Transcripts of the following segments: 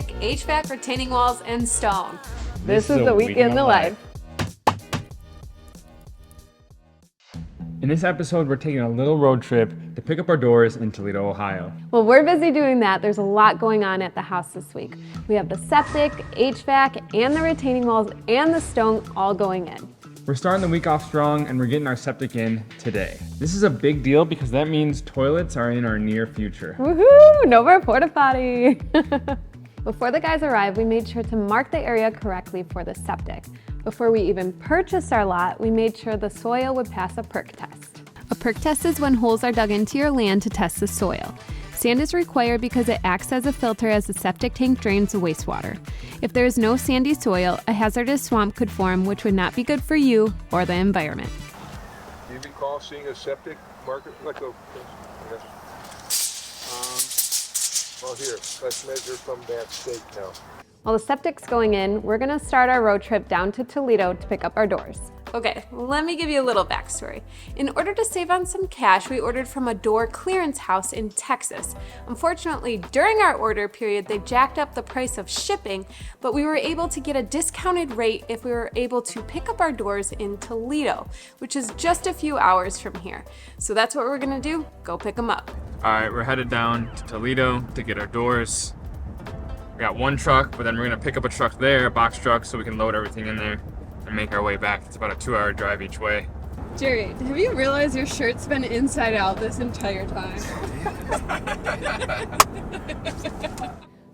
septic, HVAC, retaining walls, and stone. This is the week in the life. In this episode, we're taking a little road trip to pick up our doors in Toledo, Ohio. Well, we're busy doing that. There's a lot going on at the house this week. We have the septic, HVAC, and the retaining walls and the stone all going in. We're starting the week off strong and we're getting our septic in today. This is a big deal because that means toilets are in our near future. Woohoo! No more porta potty! Before the guys arrived, we made sure to mark the area correctly for the septic. Before we even purchased our lot, we made sure the soil would pass a perk test. A perk test is when holes are dug into your land to test the soil. Sand is required because it acts as a filter as the septic tank drains the wastewater. If there is no sandy soil, a hazardous swamp could form, which would not be good for you or the environment. Do you recall seeing a septic marker? Let go. Well, here, let's measure from that stake now. While the septic's going in, we're gonna start our road trip down to Toledo to pick up our doors. Okay, let me give you a little backstory. In order to save on some cash, we ordered from a door clearance house in Texas. Unfortunately, during our order period, they jacked up the price of shipping, but we were able to get a discounted rate if we were able to pick up our doors in Toledo, which is just a few hours from here. So that's what we're gonna do, go pick them up. All right, we're headed down to Toledo to get our doors. We got one truck, but then we're gonna pick up a truck there, a box truck, so we can load everything in there and make our way back. It's about a 2-hour drive each way. Jerry, have you realized your shirt's been inside out this entire time?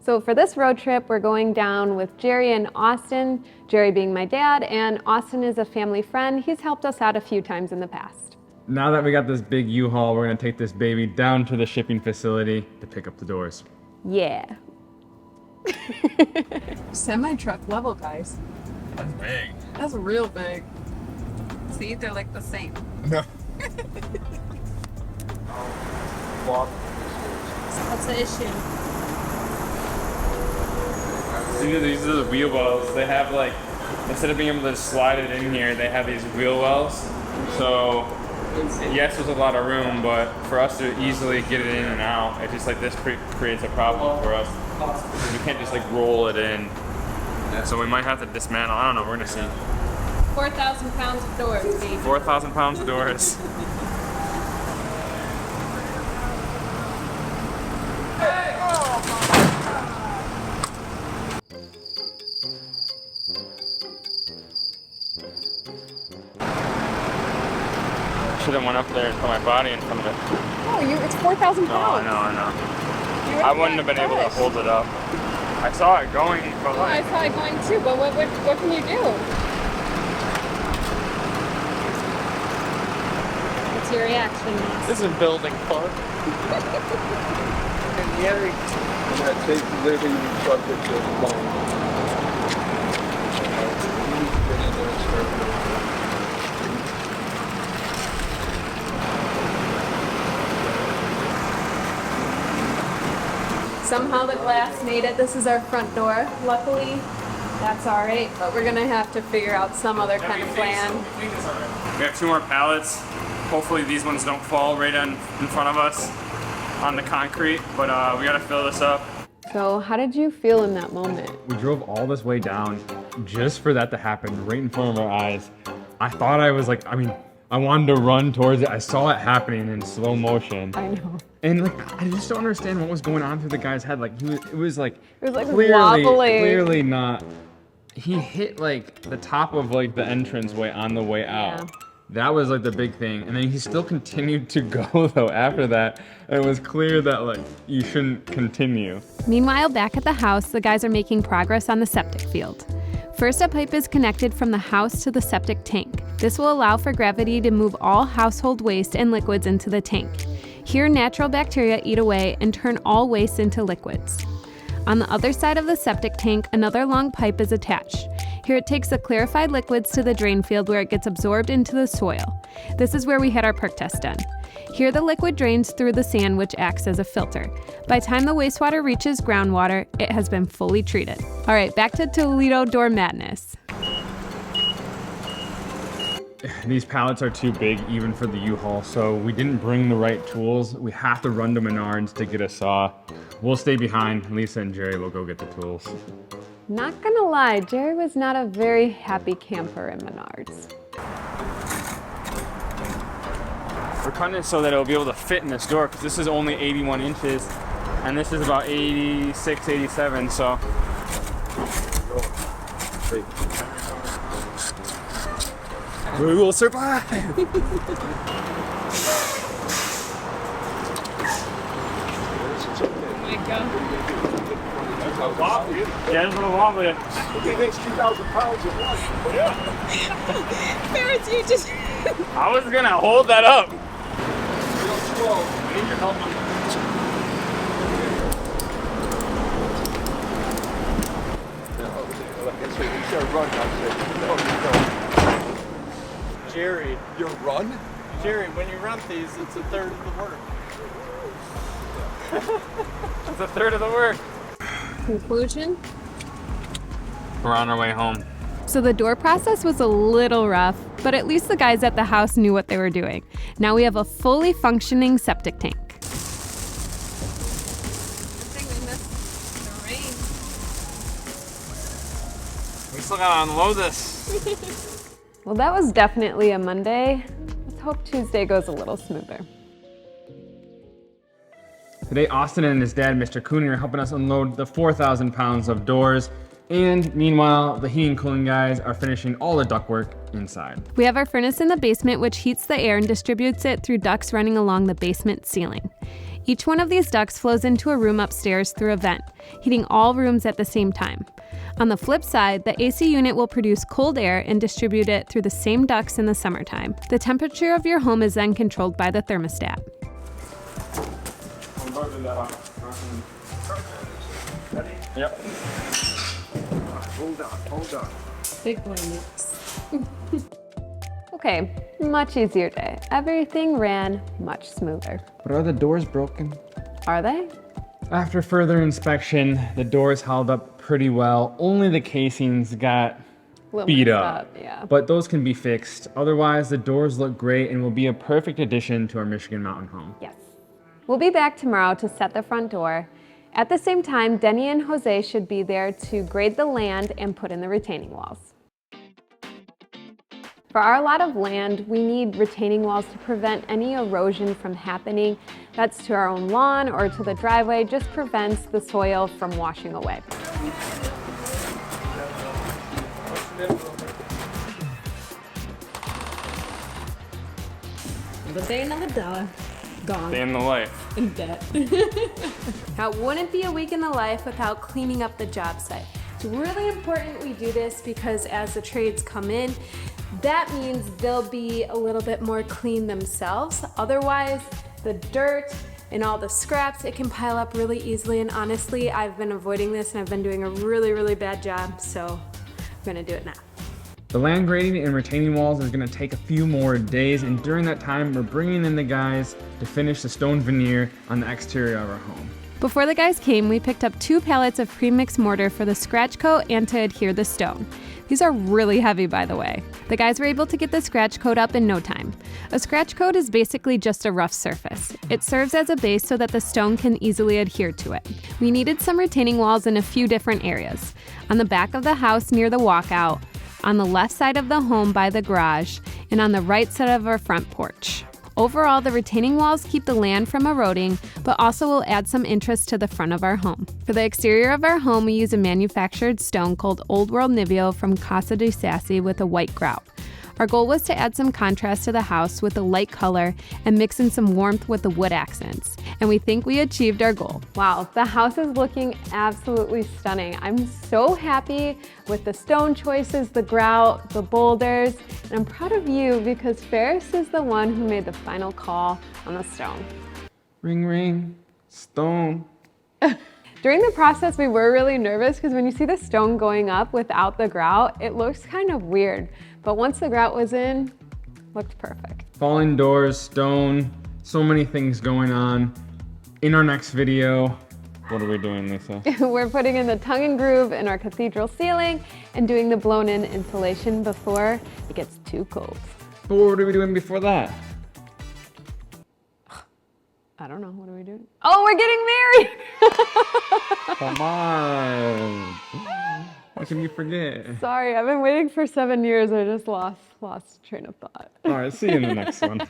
So for this road trip, we're going down with Jerry and Austin, Jerry being my dad, and Austin is a family friend. He's helped us out a few times in the past. Now that we got this big U-Haul, we're gonna take this baby down to the shipping facility to pick up the doors. Yeah. Semi-truck level, guys. That's big. That's real big. See, they're like the same. No. What's the issue? See, these are the wheel wells. They have like, instead of being able to slide it in here, they have these wheel wells. So, yes, there's a lot of room, but for us to easily get it in and out, it's just like this creates a problem for us. We can't just like roll it in. So we might have to dismantle. I don't know, we're gonna see. 4,000 pounds of doors, baby. 4,000 pounds of doors. Should have went up there and put my body in front of it. Oh, it's 4,000 No, pounds. I know. I wouldn't have been able to hold it up. I saw it going, but Oh, I like, saw it going too, but what can you do? What's your reaction? This is building fun. That takes living subject to the phone. Somehow the glass made it. This is our front door. Luckily, that's all right, but we're gonna have to figure out some other kind of plan. we have 2 more pallets. Hopefully these ones don't fall right in front of us on the concrete, but we gotta fill this up. So how did you feel in that moment? We drove all this way down just for that to happen right in front of our eyes. I thought I was like, I wanted to run towards it. I saw it happening in slow motion. I know. And like, I just don't understand what was going on through the guy's head. Like, it was like wobbly. clearly not. He hit like the top of like the entranceway on the way out. Yeah. That was like the big thing. And then he still continued to go though after that. And it was clear that like you shouldn't continue. Meanwhile, back at the house, the guys are making progress on the septic field. First, a pipe is connected from the house to the septic tank. This will allow for gravity to move all household waste and liquids into the tank. Here, natural bacteria eat away and turn all waste into liquids. On the other side of the septic tank, another long pipe is attached. Here it takes the clarified liquids to the drain field where it gets absorbed into the soil. This is where we had our perk test done. Here the liquid drains through the sand, which acts as a filter. By the time the wastewater reaches groundwater, it has been fully treated. All right, back to Toledo door madness. these pallets are too big even for the U-Haul, so we didn't bring the right tools. We have to run to Menards to get a saw. We'll stay behind. Lisa and Jerry will go get the tools. Not gonna lie, Jerry was not a very happy camper in Menards. We're cutting it so that it'll be able to fit in this door, because this is only 81 inches and this is about 86, 87, so. We will survive! Oh my god. Yeah, it's a little wobbly. He makes 2,000 pounds at once. Yeah. Faris, you just... I was gonna hold that up. Real slow. I need your help. You should run, I said. Jerry, You run? Jerry, when you run these, it's a third of the work. It's a third of the work. Conclusion? We're on our way home. So the door process was a little rough, but at least the guys at the house knew what they were doing. Now we have a fully functioning septic tank. I think we missed the rain. We still gotta unload this. Well, that was definitely a Monday. Let's hope Tuesday goes a little smoother. Today, Austin and his dad, Mr. Cooney, are helping us unload the 4,000 pounds of doors. And meanwhile, the heating and cooling guys are finishing all the ductwork inside. We have our furnace in the basement, which heats the air and distributes it through ducts running along the basement ceiling. Each one of these ducts flows into a room upstairs through a vent, heating all rooms at the same time. On the flip side, the AC unit will produce cold air and distribute it through the same ducts in the summertime. The temperature of your home is then controlled by the thermostat. Yep. Hold on. Big boy mix. Okay, much easier day. Everything ran much smoother. But are the doors broken? Are they? After further inspection, the doors held up pretty well. Only the casings got Little beat messed up. Yeah. But those can be fixed. Otherwise, the doors look great and will be a perfect addition to our Michigan mountain home. Yes. We'll be back tomorrow to set the front door. At the same time, Denny and Jose should be there to grade the land and put in the retaining walls. For our lot of land, we need retaining walls to prevent any erosion from happening. That's to our own lawn or to the driveway, just prevents the soil from washing away. Another day, another dollar. Gone. Day in the life. In debt. Now, it wouldn't be a week in the life without cleaning up the job site. It's really important we do this because as the trades come in, that means they'll be a little bit more clean themselves. Otherwise, the dirt and all the scraps, it can pile up really easily. And honestly, I've been avoiding this and I've been doing a really, really bad job. So I'm gonna do it now. The land grading and retaining walls is going to take a few more days, and during that time, we're bringing in the guys to finish the stone veneer on the exterior of our home. Before the guys came, we picked up 2 pallets of pre-mixed mortar for the scratch coat and to adhere the stone. These are really heavy, by the way. The guys were able to get the scratch coat up in no time. A scratch coat is basically just a rough surface. It serves as a base so that the stone can easily adhere to it. We needed some retaining walls in a few different areas. On the back of the house near the walkout, on the left side of the home by the garage, and on the right side of our front porch. Overall, the retaining walls keep the land from eroding, but also will add some interest to the front of our home. For the exterior of our home, we use a manufactured stone called Old World Niveo from Casa de Sassy with a white grout. Our goal was to add some contrast to the house with a light color and mix in some warmth with the wood accents. And we think we achieved our goal. Wow, the house is looking absolutely stunning. I'm so happy with the stone choices, the grout, the boulders, and I'm proud of you because Faris is the one who made the final call on the stone. Ring, ring, stone. During the process, we were really nervous because when you see the stone going up without the grout, it looks kind of weird. But once the grout was in, looked perfect. Falling doors, stone, so many things going on. In our next video, what are we doing, Lisa? We're putting in the tongue and groove in our cathedral ceiling and doing the blown-in insulation before it gets too cold. But what were we doing before that? I don't know. What are we doing? Oh, we're getting married! Come on. How can you forget? Sorry, I've been waiting for 7 years. I just lost train of thought. All right, see you in the next one.